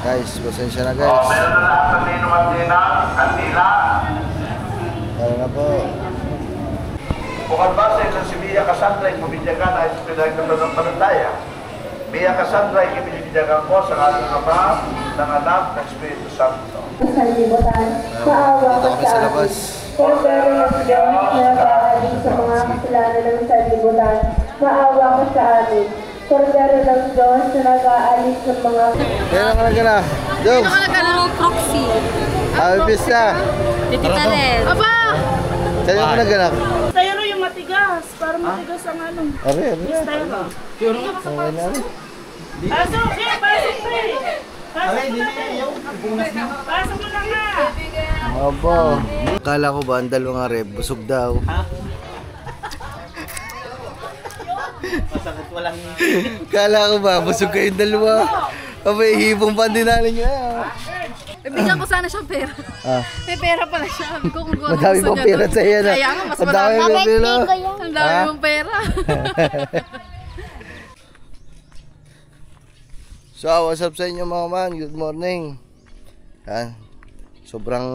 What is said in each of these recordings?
Guys, pasensya na guys. Meron na lahat ng inuman din ang kandila. Tara na po. Bukod ba sa isang si Mia Cassandra ay pumidyagan ay pinagkakaroon ng panandaya. Mia Cassandra ay pinibidyagan ko sa ating Ama, ng Anak, ng Espiritu Santo. Sa libutan, maawa Dito ka kami sa sa amin. labas. Cordero ng Diyos na nakaalis sa mga kasalanan ng sanlibutan, maawa ka sa amin. Cordero ng Diyos na nag-aalis sa mga... Kailan ka na? Dong! Ano ka nagkaroon proxy? Happy Pista! Tita Len. Aba! Saan ka naganak? Styro yung matigas, para matigas ang ano. Are. Styro. Okay na rin. Pasok, eh, pasok, eh. Pasok mo na. Pasok mo na nga. Aba. Kala ko ba ang dalawang rep, busog daw. Masakit walang... Kala ko ba, busog kayong dalawa. Abay, hibong pa din namin nyo. Bigyan ko sana siyang pera. Ah. May pera pala siya. Sabi ko kung gusto Madami niya pang pera doon. sa iyo na. Kaya nga, mas Ang dami marami. pang pera. Ang dami Ha? mong pera. So, what's up sa inyo mga man? Good morning. Yan. Sobrang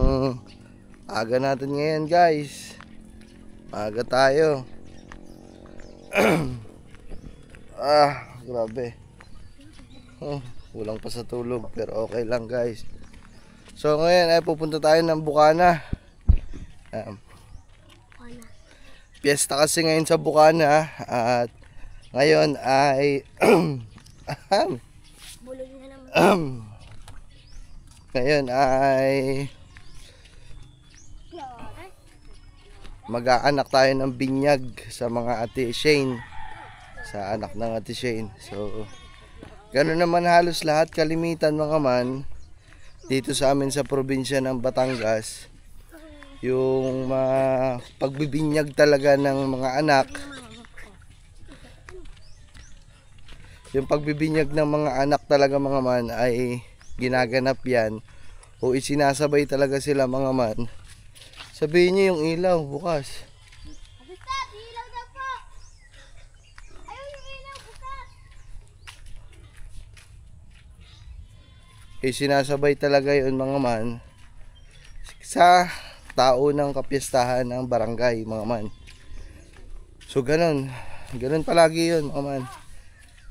aga natin ngayon guys. Aga tayo. Grabe. Kulang pa sa tulog pero okay lang guys. So ngayon ay pupunta tayo ng Bukana. Piyesta kasi ngayon sa Bukana at ngayon ay ngayon ay mag-aanak tayo ng binyag sa mga Ate Shane, sa anak ng Ate Shane. So gano'n naman halos lahat kalimitan mga man dito sa amin sa probinsya ng Batangas, yung pagbibinyag talaga ng mga anak, yung pagbibinyag ng mga anak talaga mga man ay ginaganap yan o isinasabay talaga sila mga man. Sabihin niyo yung ilaw bukas. Sinasabay talaga yun mga man sa tao ng kapistahan ng barangay mga man. So ganun palagi yun mga man.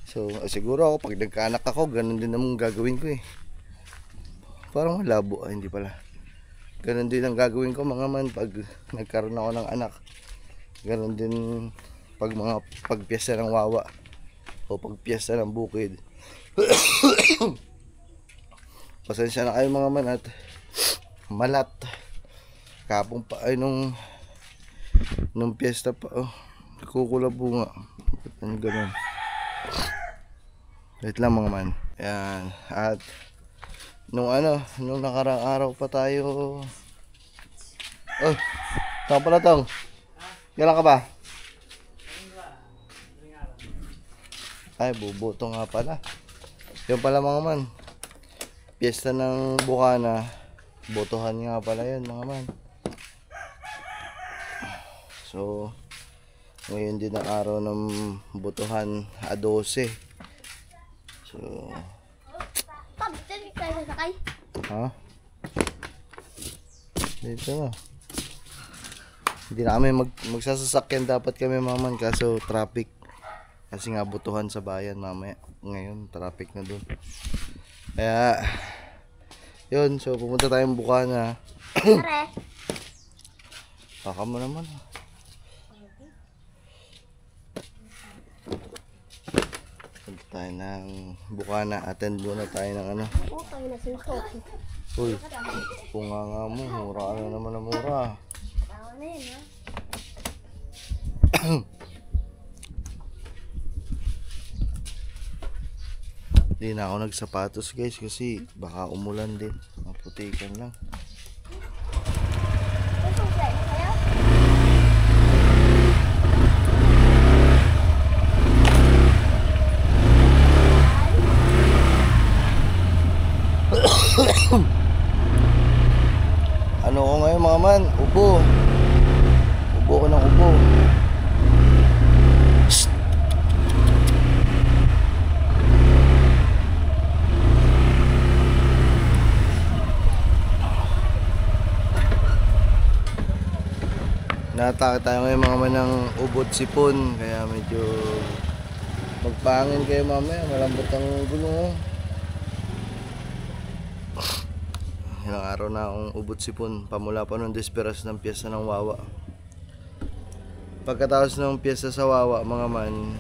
So siguro ako pag nagkaanak ako ganun din naman gagawin ko eh. Parang malabo, hindi pala. Ganun din ang gagawin ko mga man pag nagkaroon ako ng anak. Ganun din pag mga pagpiyesta ng wawa o pagpiyesta ng bukid. Pasensya na kayo mga man at malat. Kapong pa ay nung piyesta pa kukulabo nga. Ano ganun. Wait lang mga man. Ayan. At nung nakarang araw pa tayo. Oh, tao pala tong. Kailan ka ba? Ay, bubuto nga pala. Yun pala mga man. Piyesta ng Bukana, botohan nga pala yun mga man. So ngayon din ang araw ng botohan A12. So ha? Dito na. Hindi na kami magsasasakyan dapat kami mga man kaso traffic. Kasi nga botohan sa bayan mamaya. Ngayon traffic na dun. Kaya yun, so pumunta tayong Bukana. Baka mo naman. Punta tayo ng Bukana. Attend muna tayo ng ano. Uy, punga nga mo. Mura na naman na mura. Hindi na ako nagsapatos guys kasi baka umulan din. Maputikan lang. Ano ko ngayon mga man? Ubo. Ubo ko ng ubo. Natake tayo ngayon mga man ng ubod sipon, kaya medyo magpangin kayo mamaya, malambot ang gulong. Ilang araw na akong ubod sipon, pamula pa nung desperas ng piyesta ng Wawa. Pagkatapos ng piyesta sa Wawa mga man,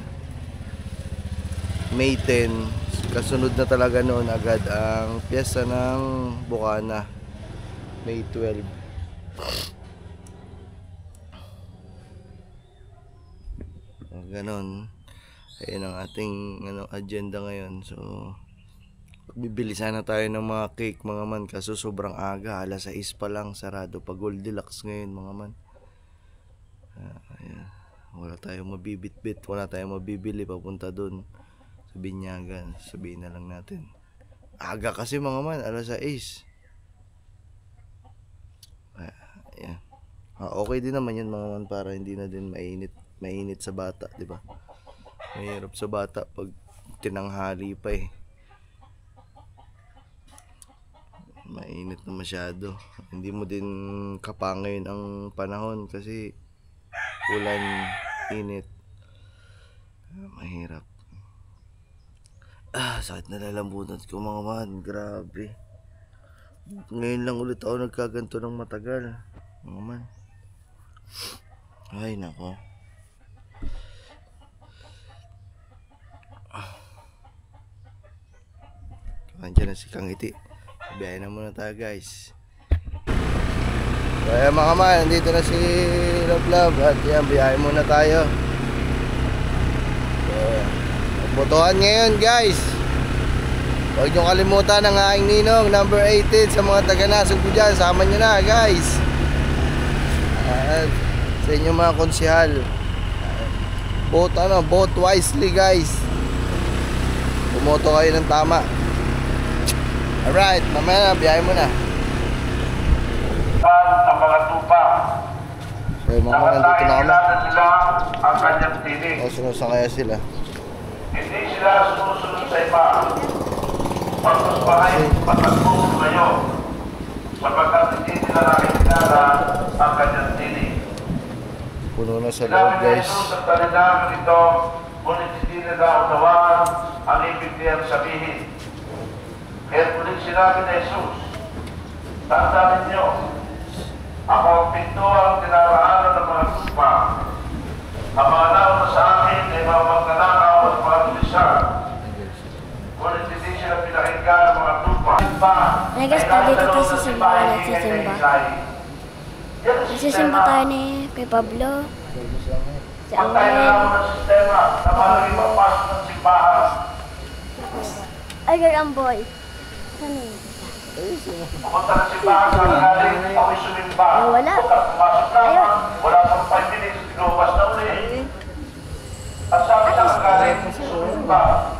May 10, kasunod na talaga noon agad ang piyesta ng Bukana, May 12. Ganon. Ayun ang ating agenda ngayon. So bibili sana tayo ng mga cake mga man, kaso sobrang aga, alas 6 pa lang sarado pa Goldilocks ngayon mga man. Ayan. Wala tayong mabibitbit, wala tayong mabibili papunta dun sa Binyagan. Sabihin na lang natin aga kasi mga man, alas 6. Ayan. Okay din naman yun mga man, para hindi na din mainit sa bata, di ba? Mahirap sa bata pag tinanghali pa eh. Mainit na masyado. Hindi mo din kapangayin ang panahon kasi ulan, init. Mahirap. Sakit na lalambunan ko mga man. Grabe. Ngayon lang ulit ako nagkaganto ng matagal. Mga man. Ay nako. Andiyan na si Kangiti. Biyahe na muna tayo guys. Kaya mga man, nandito na si Love at yan, biyahe muna tayo. So, magbotohan ngayon guys. Huwag nyo kalimutan ang aking ninong number 18 sa mga taga-Nasug ko dyan. Sama nyo na guys. At sa inyong mga konsihal, vote wisely guys. Bumoto kayo ng tama. Alright, mamaya na, biyahe mo na. Ang mga tupa. So mga man, nandito na kami. Nila ang kanyang tinig. O, sinusakaya sila. Hindi sila sumusunod sa iba. Pagpusbahay, patagpong kayo. Sapagkat hindi nila nakikilala ang kanyang tinig. Puno na sa loob guys. Sinabi sa talinahan nito, ngunit hindi nila unawaan ang ibig niyang sabihin. Kaya muling sinabi ni Jesus, tandaan ninyo, ako ang pintuang tinaraanan ng mga tupa. Ang mga nauna sa akin ay mga magnanakaw at mga tulisan. Ngunit hindi sila pinakinggan ng mga tupa. Ay guys, dito tayo sa simbahan at sa simba. Nagsisimba tayo ni kay Pablo. Si Pantay na Angel. lang ng sistema na maraming mapasok ng simbahan. Ay, girl, boy. Ano yun? Pumunta ng simbahan sa galing, ako'y sumimba. Wala. Pumasok naman, wala pang 5 minutes, lumabas na uli. At sabi sa galing, sumimba.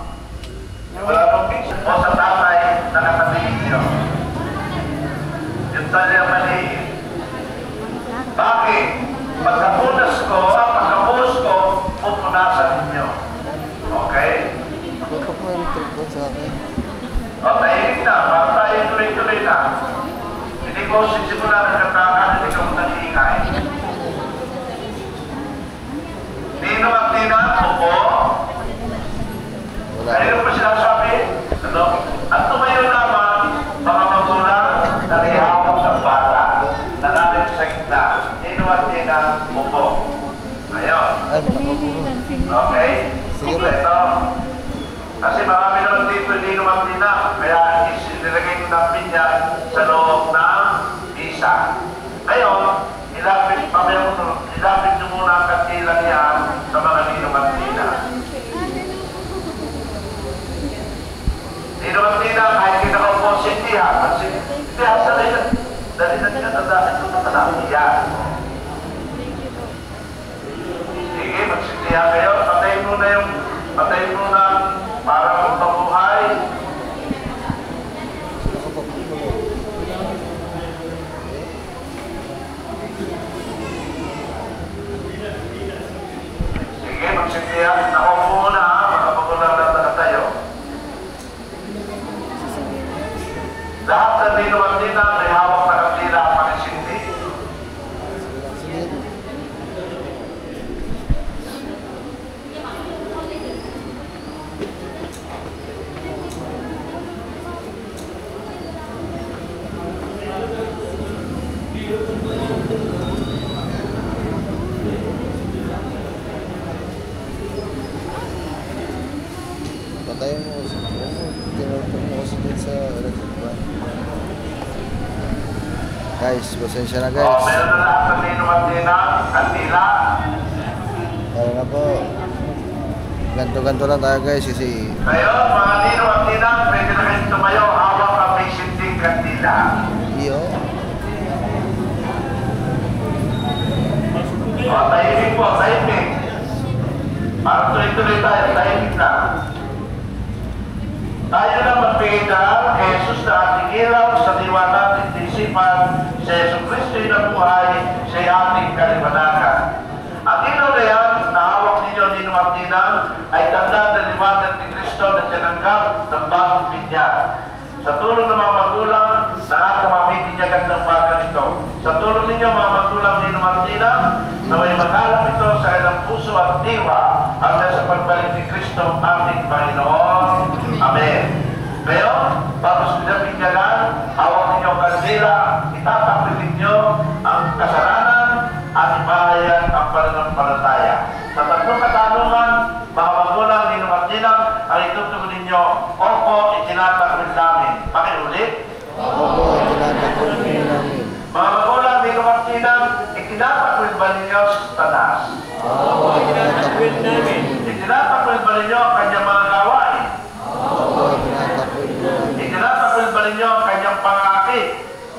Wala pang picture mo sa tatay na nakatingin niyo. Yung tali ang mali. Bakit? Pagkapunas ko, pagkapunas ko, pupunasan ninyo. Okay? O, tahimik na. Para tayo tuloy-tuloy na. Hindi ko sisimula ng katakan, hindi ko nag-iingay. Nino at Nina, opo. Kanino pa sinasabi? Ano? At tumayo naman, mga magulang, narihawak ng bata. Nanalim sa gitna. Nino at Nina, opo. Ayun. Okay? Sige ba ito? Kasi marami naman dito hindi naman Nina. Kaya isinilagay ko ng pinya sa loob ng isa. Ngayon, ilapit nyo muna ang katilang yan sa mga Nino at Nina. Nino at Nina, kahit kinakaupo si Tiha. Kasi Tiha sa lahat. Dali na niya tandaan ito na talagang yan. Sige, magsitiha kayo. Patayin muna para magpabuhay. Sige, magsitiha. Nakaupo muna ha. Magkapagulang na tayo. Lahat na Nino at Nina may hawak na kandila ang panisindi. Guys, pasensya na O, guys. meron na lahat ng ninom at ninang, kandila. Tara na po. Ganto-ganto lang tayo guys kasi Kayo, mga ninom at ninang, pwede na kayong tumayo, hawak ang may sinding kandila. iyo. O, tahimik po, tahimik. Para tuloy-tuloy tayo, tahimik na. Tayo na magpigidal kay Jesus na ating ilaw sa diwa nating isipan, si Yesu Cristo na buhay, siya ating kaliwanagan. Ang ilaw na yan, na hawak ninyo ni Martina, ay tanda ng liwanag ni Cristo na tinanggap ng bagong binyag. Sa tulong ng mga magulang, nakakamamintinyagan ng baga nito. Sa tulong ninyo mga magulang ni Martina, na may maghalap ito sa ilang puso at diwa hanggang sa pagbalik ni Cristo ating Panginoon. Amen. Ngayon, tapos binabinyagan, hawak ninyo ang kandila, itatakwil ninyo ang kasalanan at ibahayan ang pananampalataya. Sa tatlong katanungan, mga magulang ni Martina, ang itutugon ninyo, opo, itinatakwil namin. Pakiulit. Opo, tinatakwil namin. Mga magulang ni Martina, itinatakwil ba ninyo sa Satanas? Opo, tinatakwil namin. Itinatakwil ba ninyo ang kanyang mga gawain? Opo, tinatakwil namin. Itinatakwil ba ninyo ang kanyang pangakit?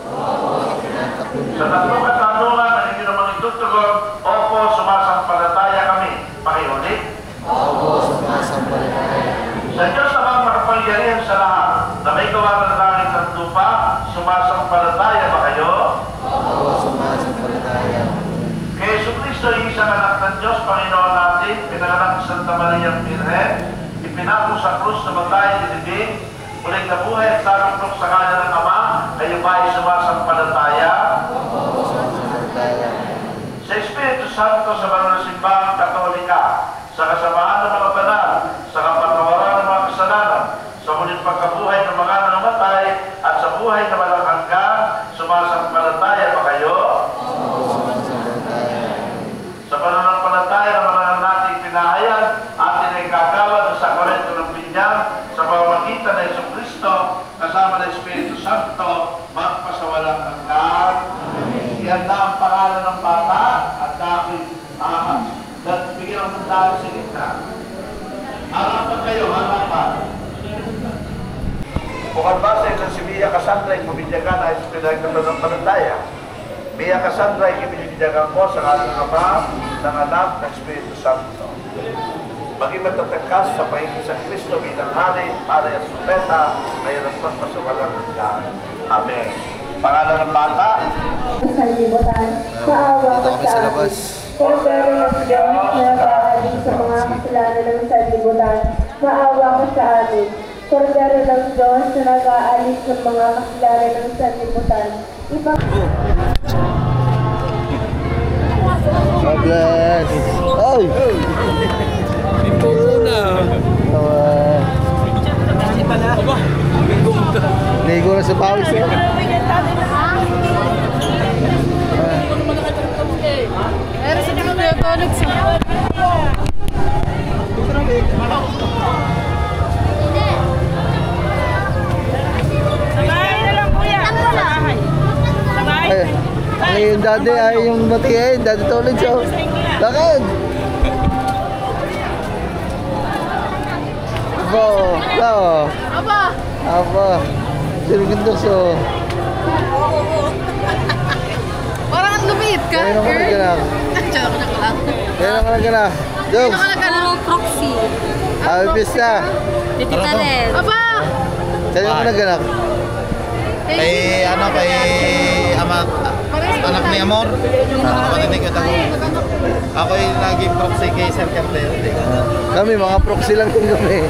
Opo, tinatakwil Sa tatlong katanungan na ninyo naman itutugon, opo, sumasampalataya kami. Pakiulit. Opo, sumasampalataya. Sa Diyos namang makapangyarihan sa lahat, na may gawa ng langit at lupa, sumasampalataya ba kayo? Opo, sumasampalataya. Kay Yesu Cristo, isang anak ng Diyos, Panginoon natin, pinanganak sa Santa Maria Virgen, ipinako sa krus na matay, dinibig, ulit na buhay at sarungkok sa kanya ng Ama, kayo ba ay sumasampalataya? Opo, sumasampalataya. Sa Espiritu Santo sa banal na simbahang Katolika, sa kasamaan ng mga banal, sa kapatawaran ng mga kasalanan, sa muling pagkabuhay ng mga namatay, at sa buhay na walang hanggan, sumasampalataya ba kayo? Opo, sumasampalataya. Sa pananampalataya ng mga nating pinahayan, atin ay gagawa sa sakramento ng binyag sa pamamagitan ng Yesu Cristo kasama ng Espiritu Santo magpasawalang hanggan. Ihanda ang pangalan ng bata at aking at bigyan ng tao sa gitna. Harapan kayo, harapan. Bukal base ng si Mia Cassandra ay pabinyagan ay sa pinagkapananampalataya. Mia Cassandra ay ibinibinyagan ko sa ating Ama ng Anak ng Espiritu Santo. Maging matatagkas sa pahingin sa Kristo bilang hari, pari at supeta, ngayon ang pagpasawalang hanggan. Amen. Pangalan ng bata, Sa libutan, maawa Dito ka kami sa sa amin. labas. Kordero ng Diyos na nag-aalis sa mga kasalanan ng sanlibutan, maawa ka sa amin. Kordero ng Diyos na nag-aalis sa mga kasalanan ng sanlibutan, God bless. Ay! Ito na. Ligo na sa pawis. Pero sa mga tulog siya. Sabay na lang kuya. Sabay. Sabay. Ay, yung dati ay yung batiin. Dati tulog siya. Lakad! Aba! Aba! Aba! Sinugundos oh. Parang ang lumit ka. Kaya naman naganak. Joke lang. Kaya naman naganak. Sino Jokes! ka nagkalaro proxy? Happy Pista! Tita Len. Aba! Kaya naman naganak. Kay ano, kay anak ni Amor. Kapatid ko tago. Ako yung naging proxy kay Sir Carter. Kami mga proxy lang din kami.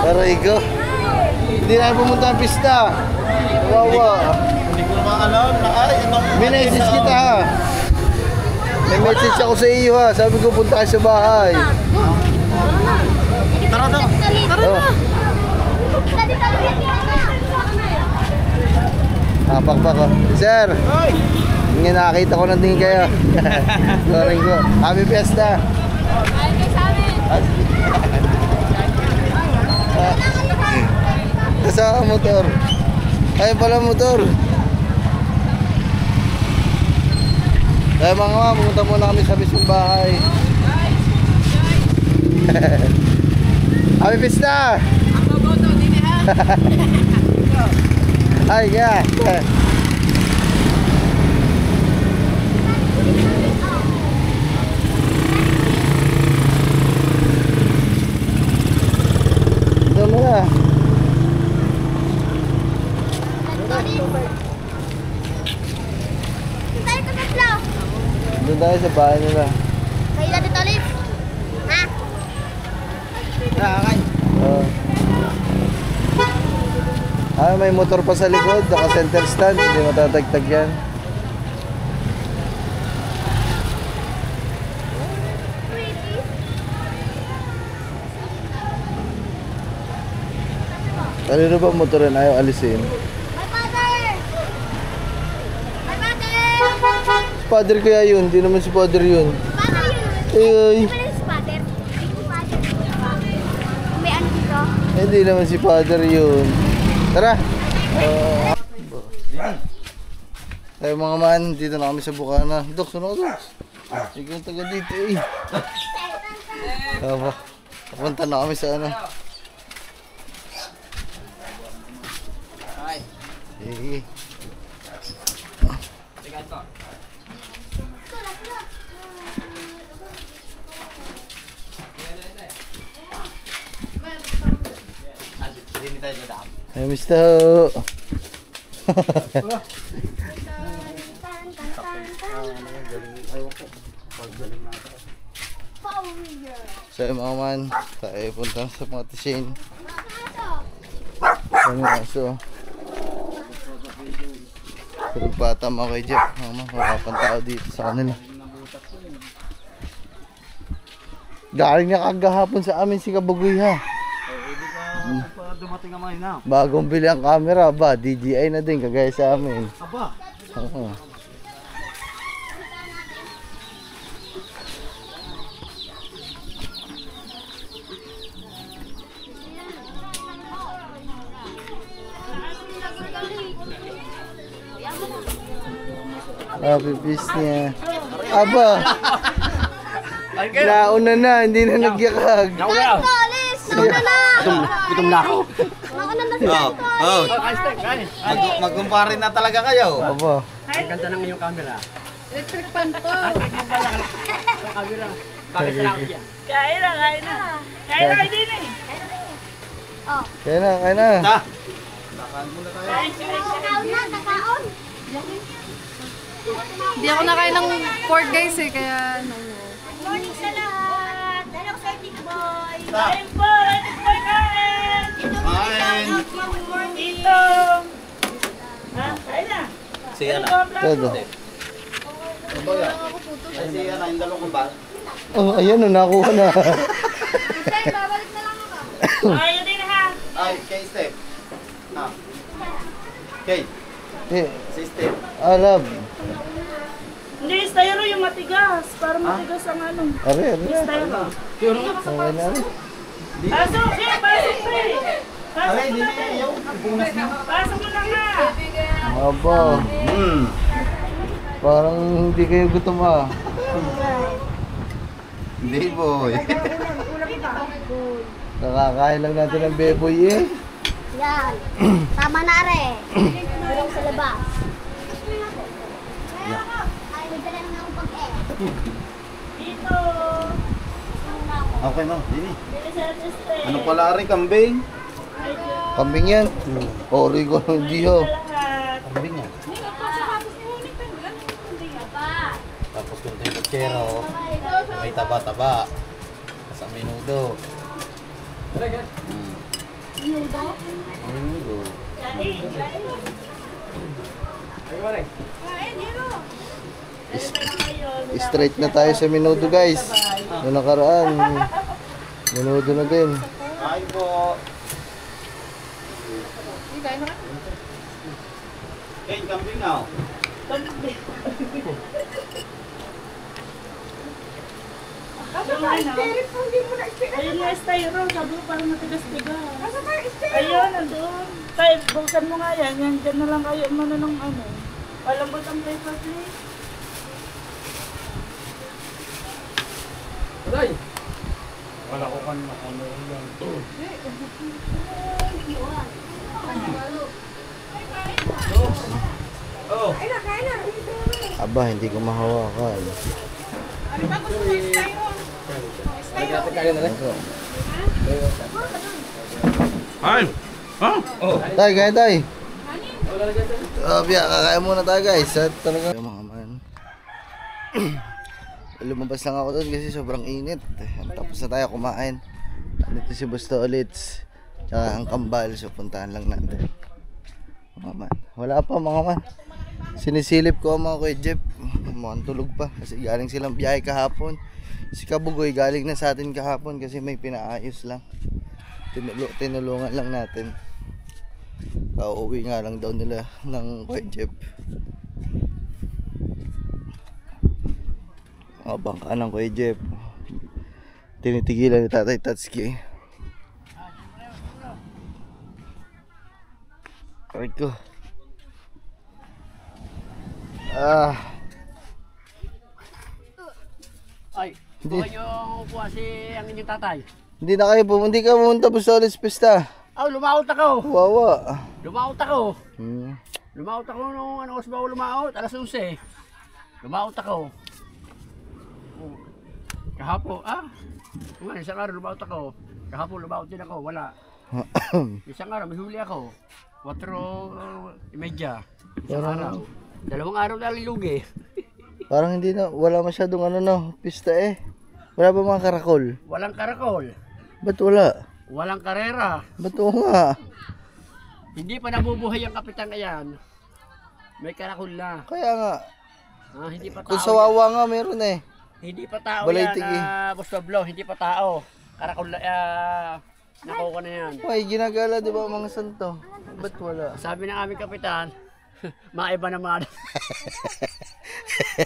Para ikaw. Hindi na pumunta ang pista. Wawa. Hindi ko naman alam na ay May message kita ha. May message ako sa iyo ha. Sabi ko punta ka sa bahay. Tara daw. Oh. Pakpak ko. Sir! Ngayon nakakita ko ng tingin kayo. Sorry ko. Happy Fiesta! Kasama ang motor. Ayun pala ang motor. Kaya mga mama, pumunta muna kami sa mismong bahay. Happy Pista! Ang baboto, din ha? Ay, yeah. Ito mo na. Tayo ka tatlo. Doon tayo sa bahay nila. Kailan dito ulit? Ha? May motor pa sa likod, naka center stand, hindi matatagtag yan. Kanino ba motor yan? Ayaw alisin. My father! My father! Father kaya yun, hindi naman si father yun. Father yun! Ay, Di ba rin si father? May ano dito? hindi naman si father yun. Tara! Tayo mga man, dito na kami sa Bukana. Dok, sunod Dok. Ikaw ang taga dito eh. Tama. Papunta na kami sa ano. Sige. Ay, mister. So mga man, tayo punta sa mga tisin. Kami aso. Pero bata mga kay Jeff, makapan tao dito sa kanila. Galing na kagahapon sa amin si Kabagoy ha. Dumating ang na. Bagong bili ang camera ba, DJI na din kagaya sa amin. Aba. Oo. Happy Feast niya. Aba! Nauna na, hindi na nagyakag. Alis! Nauna na! Gutom na ako. Nauna na Oh. Magkumpare na talaga kayo. Aba. Ang ganda ng iyong camera. Electric pan to. Camera. Bakit na ako dyan? Kain na, kain na. Kain na, din eh. Kaya na, kaya na. Kakaon na, kakaon! Hindi ako nakain ng pork guys eh, kaya ano. Good morning sa lahat! Hello, Sir Big Boy! Kain po! Kain po! Kain! Kain. Dito! Ha? Kain na! Siya na. Todo. Ay, siya na. Yung dalawang ba? Oh, ayan o, nakuha na. Sir, babalik na lang ako. Ayun din ha! Ay, kay Steph. Ah. Kay. Eh, Si Steph. Arab. Hindi, styro yung matigas. Para matigas ang ano. Are, are. Styro. Okay na. Pasok! Siya! Pasok! Pasok mo na! Pasok mo na nga! Aba. Parang hindi kayo gutom ah. Hindi, boy. Nakakain lang natin ng beboy eh. Yan. Tama na are. Tulong sa labas. Ay, nagdala naman akong pag-e. Dito! Okay, ma'am. Dini. Dito sa Steph. Ano pala rin, kambing? Kambing yan. Origo ng Diho. Lahat. Kambing yan. Tapos kung tayo kutsero, may taba-taba. Sa menudo. Menudo. Straight na tayo sa menudo guys. Noong nakaraan, menudo na din. Ay po. Kain kambing now. Ayun nga styro, sabi ko parang matigas-tigas. Ayun, nandun. Tayo, buksan mo nga yan. Yan, dyan na lang kayo umano ng ano. Palambot ang paper plate. Aba, hindi ko mahawakan. Ay! Tay, kaya tay. Kakain muna tayo guys. At talaga mga man. Lumabas lang ako doon kasi sobrang init. Tapos na tayo kumain. Dito si Busto ulit. Tsaka ang kambal. So puntahan lang natin. Mga man. Wala pa mga man. Sinisilip ko ang mga Kuya Jeff. Mukhang tulog pa. Kasi galing silang biyahe kahapon. Si Kabugoy galing na sa atin kahapon kasi may pinaayos lang. Tinulungan lang natin. Kauwi nga lang daw nila ng Kuya Jeff. Bangka ng Kuya Jeff. Tinitigilan ni Tatay Tatsuki. Aray ko. Ay, ito yung kuha si ang inyong tatay. Hindi na kayo hindi ka pumunta po sa Olis Pista. Lumaot ako. Wawa. Lumaot ako. Hmm. Lumaot ako nung ano oras ba ako lumaot? Alas 11. Lumaot ako. Kahapon, isang araw lumaot ako. Kahapon lumaot din ako, wala. Isang araw, may huli ako. 4:30. Isang araw. Dalawang araw na lilugi. Parang hindi na, wala masyadong pista eh. Wala ba mga karakol? Walang karakol. Ba't wala? Walang karera. Ba't oo nga? Hindi pa nabubuhay ang kapitan ngayon. May karakol na. Kaya nga. Hindi pa tao. Kung sa Wawa nga meron eh. Hindi pa tao Balay yan, tigi. Boss Pablo. Hindi pa tao. Karakol na, nakuha na yan. Ay, ginagala di ba ang mga santo? Ba't wala? Sabi ng aming kapitan, maiba naman.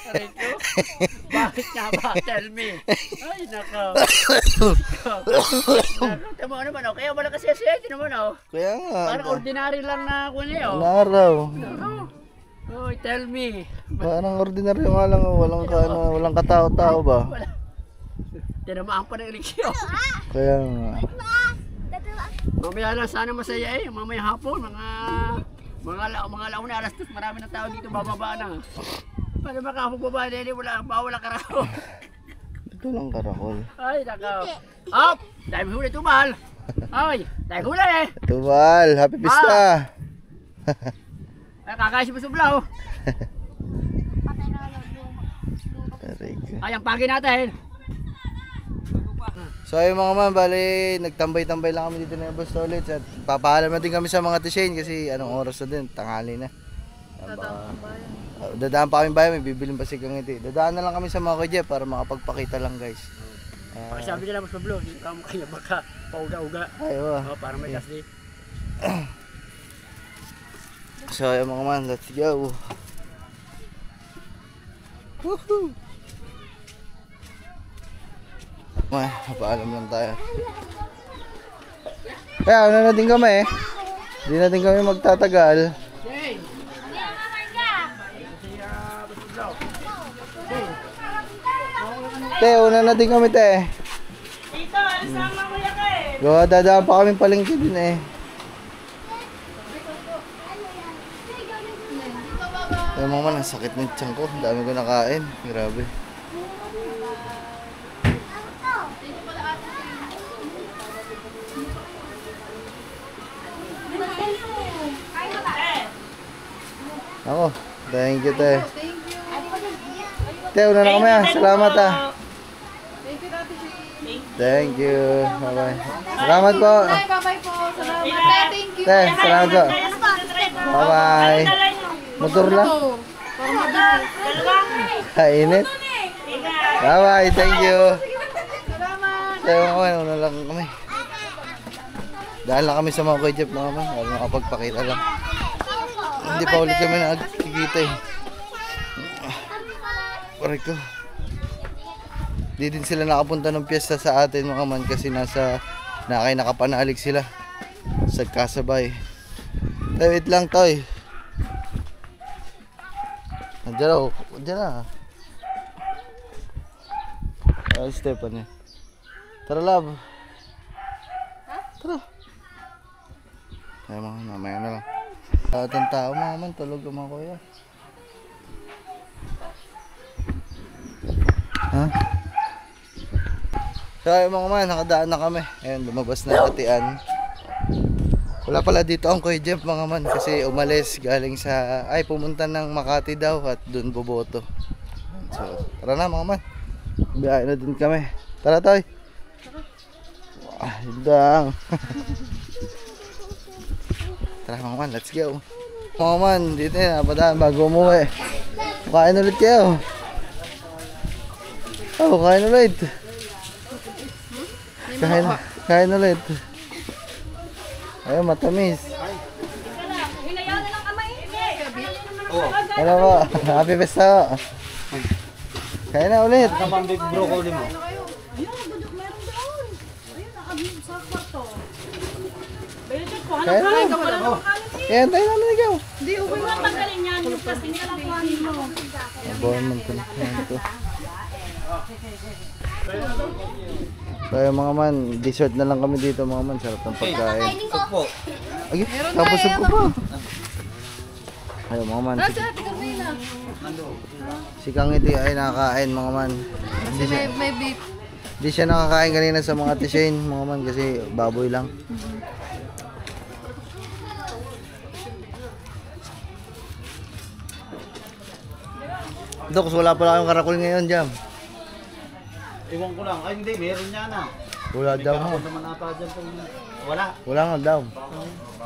Rito? Bakit nga ba? Tell me. Ay, nako. Tama naman ako. Kaya wala kasi siya. Naman ako. Kaya nga. Parang ordinary lang na kuha niya. Naraw. Oh, tell me. Parang ordinaryo nga lang. Walang katao-tao ba? Tinamaan pa ng eleksyon. Kaya nga. Mamaya lang sana masaya eh. Mamaya hapon, mga launa alas 2, marami na tao dito bababa na. Paano makapababa na wala bawala karakol. Ito lang karakol. Ay, nakaw. Up! Dahil huli tumal. Ay, dahil huli eh. Tumal, happy pista. Ay, kakain si Busublaw. Ay, ang pagi natin. So ayun mga man, bali nagtambay-tambay lang kami dito na Busto ulit. At papaalam na din kami sa mga Tishain kasi anong oras na din, tanghali na. Dadaan pa kami bayan, may bibilin pa si Kangiti. Dadaan na lang kami sa mga Kuya Jeff para makapagpakita lang guys. Sabi nila Boss Pablo, hindi ka kaya baka pauga-uga. Ayun. Para may kasli. So ayun mga man, let's go. Woohoo! Paalam lang tayo. Kaya ano na din kami eh. Hindi na din kami magtatagal. Te, una na din kami te. Dito, alis na mamaya ka eh. Gawa, dadaan pa kami palengke din eh. Ay mga man, ang sakit ng tiyan ko. Ang dami ko nakain. Grabe. Ako, thank you te. Te, una na kami ah. Salamat ah. Thank you, Dati Shane. Thank you. Bye-bye. Salamat po. Bye-bye po. Salamat. Thank you. Te, salamat po. Bye-bye. Motor lang. Para mabilis. Kainit. Bye-bye. Thank you. Salamat. Tayo mga una lang kami. Dahil lang kami sa mga Kuya Jeff mga man. Para makapagpakita lang. Hindi pa ulit kami nakikita eh. Paray ko. Di din sila nakapunta ng piyesta sa atin mga man kasi nakapanalig sila sa kasabay. Wait lang toy. Nandiyan na. Stephanie. Tara, love. Tara. Ay, mamaya na lang. Ang tao mga man, tulog ang mga kuya. Ha? So ayun mga man, nakadaan na kami. Ayun, lumabas na Atian. Wala pala dito ang Kuya Jeff mga man kasi umalis galing sa, pumunta ng Makati daw at dun boboto. So tara na mga man, biyahe na din kami. Tara tayo. Hindang. Tara mga man, let's go. Mga man, dito na napadaan bago umuwi. Kain ulit kayo. Kain ulit. Kain ulit. Ayun, matamis. Ano ba? Happy Pesta. Kain na ulit. Kapambig broccoli mo. Kain na. Yan, tayo naman ikaw. Hindi, okay lang tanggalin yan. Yung plastic na lang kuhanin mo. Abawan man ito. Kaya mga man, dessert na lang kami dito mga man. Sarap ng pagkain. Ay, tapos ko pa. Ayun mga man. Si Kang ito ay nakakain mga man. May beef. Hindi siya nakakain kanina sa mga Ate-Shane mga man kasi baboy lang. Dok, wala pala kayong karakol ngayon, Jam. Iwan ko lang. Ay hindi, meron niya na. Wala daw mo. Naman ata dyan kung wala. Wala nga daw.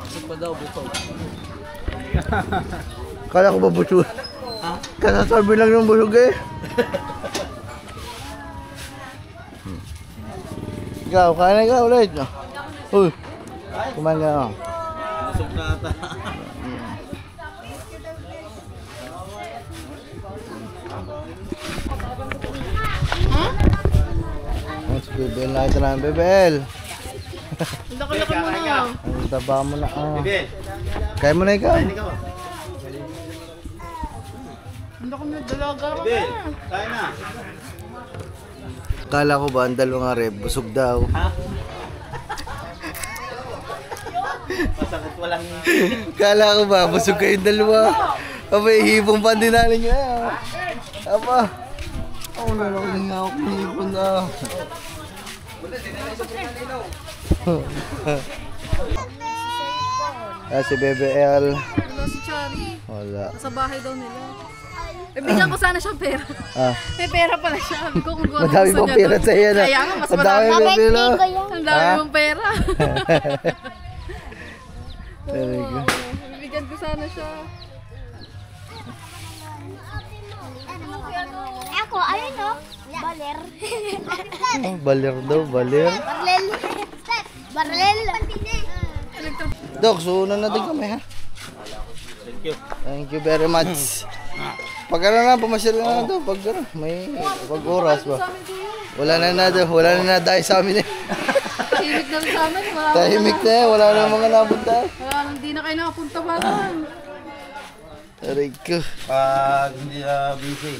Busog pa daw, busog. Kala ko ba busog? Ha? Kakasabi lang yung busog eh. Ikaw, kain na ikaw ulit. Uy, kumain ka na. Busog na ata. Bebel na ito na, Bebel. Laki-laki mo na. Ang taba mo na. Bibel. Kaya mo na ikaw. Kain ikaw. Hindi ko may dalaga ako Bibel, na. kain na. Kala ko ba ang dalawang reb, busog daw. Ha? Masakit walang... Kala ko ba, busog kayong dalawa. Abay, hipong pandinalin nyo eh. Aba. Ako na lang nga ako hipon na. Si Bebe L. Wala si Chari. Wala. Sa bahay daw nila. Bigyan ko sana siyang pera. May pera pala siya. Sabi ko kung ano Madami gusto pang niya pera doon. sa iyo na. Kaya nga, mas Ang dami marami. ng pera. Ang dami mong pera. Very good. Bigyan ko sana siya. Ako, ayun o. Baler. Baler daw, baler. Barlel. Barlel. Dok, suunan na din kami ha. Thank you. Thank you very much. Pag ano na, pumasyal na daw. Pag ano, may pag oras ba. Wala na dahil sa amin eh. Tahimik na rin sa amin. Tahimik na eh, wala na mga napunta. Wala nang di na kayo nakapunta ba doon. Aray ko. Pag hindi busy.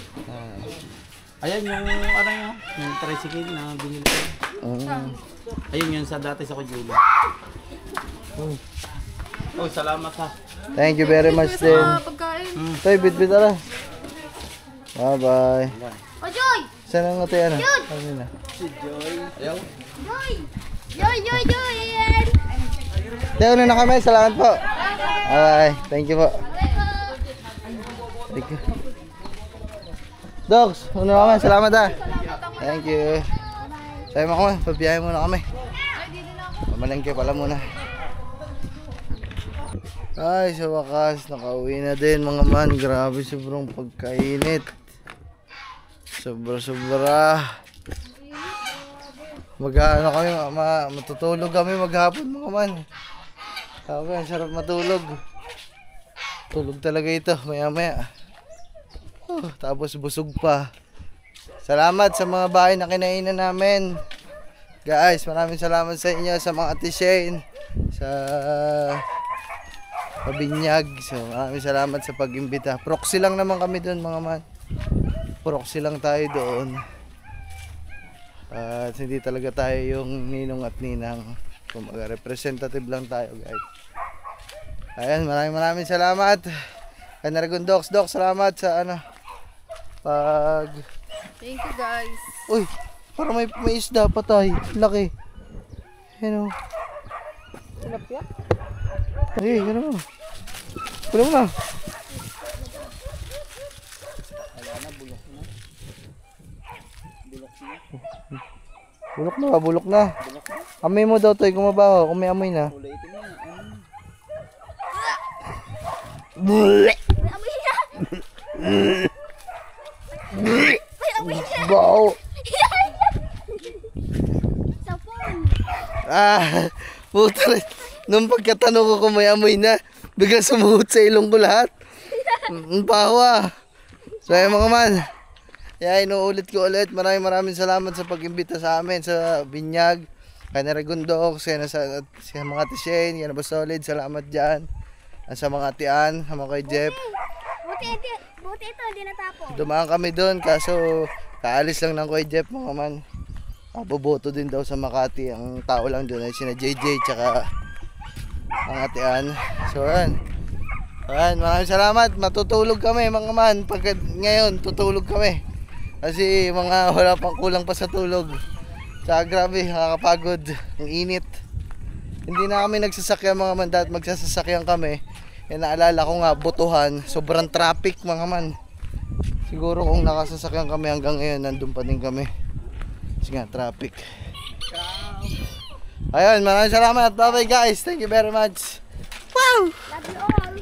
Ayan yung ano yun, yung tricycle na binili ko. Ayun yun sa dati sa Kujula. Oh, salamat ha. Thank you very much din. Sa pagkain. Toy, bit-bit ala. Bye-bye. O, Joy! Saan ang ate ano? Ano na? Ayaw. Joy! Joy, Joy, Joy! Ayan! Teo na kami, salamat po. Bye. Thank you po. Thank you. Dogs, una naman, salamat ha. Thank you. Sabi mo kami, pabiyahe muna kami. Pamalengke pala muna. Ay, sa wakas, nakauwi na din mga man. Grabe, sobrang pagkainit. Sobra-sobra. Mag-ano kami, matutulog kami maghapon mga man. Sabi, ang sarap matulog. Tulog talaga ito, maya-maya. Tapos busog pa. Salamat sa mga bahay na kinainan namin. Guys, maraming salamat sa inyo, sa mga Ate-Shane, sa Pabinyag. So, maraming salamat sa pag-imbita. Proxy lang naman kami doon mga man. Proxy lang tayo doon. At hindi talaga tayo yung ninong at ninang. Kumaga representative lang tayo guys. Ayan, maraming salamat. Kanaragon Docs, salamat sa Thank you guys. Uy, parang may isda pa tayo. Laki. Ayan o. Tilapia? Ay, gano'n. Pulo mo na. Bulok na. Amoy mo daw to, kung mabaho, kung may amoy na. Baho. Puta rin. Nung pagkatanong ko kung may amoy na, biglang sumuhot sa ilong ko lahat. Ang baho So ayun mga man. Kaya inuulit ko ulit. Maraming salamat sa pag-imbita sa amin sa binyag. Kay Naragon Docs, sa mga Tishane, yan ba solid. Salamat dyan. Sa mga Tian, sa mga kay Jeff. Buti ito, hindi natapos. Dumaan kami doon, kaso kaalis lang ng kay Jeff mga man. Boboto din daw sa Makati. Ang tao lang doon ay sina JJ tsaka ang Atian. So ayan, maraming salamat. Matutulog kami mga man. Pag ngayon tutulog kami kasi wala pang kulang pa sa tulog. Tsaka grabe, nakakapagod. Ang init. Hindi na kami nagsasakyan mga man. Dahil magsasasakyan kami, naalala ko nga, Butuhan, sobrang traffic mga man. Siguro kung nakasasakyan kami hanggang ngayon, nandun pa din kami kasi nga traffic. Ayun, maraming salamat. Bye bye guys, thank you very much. Wow! Love you all.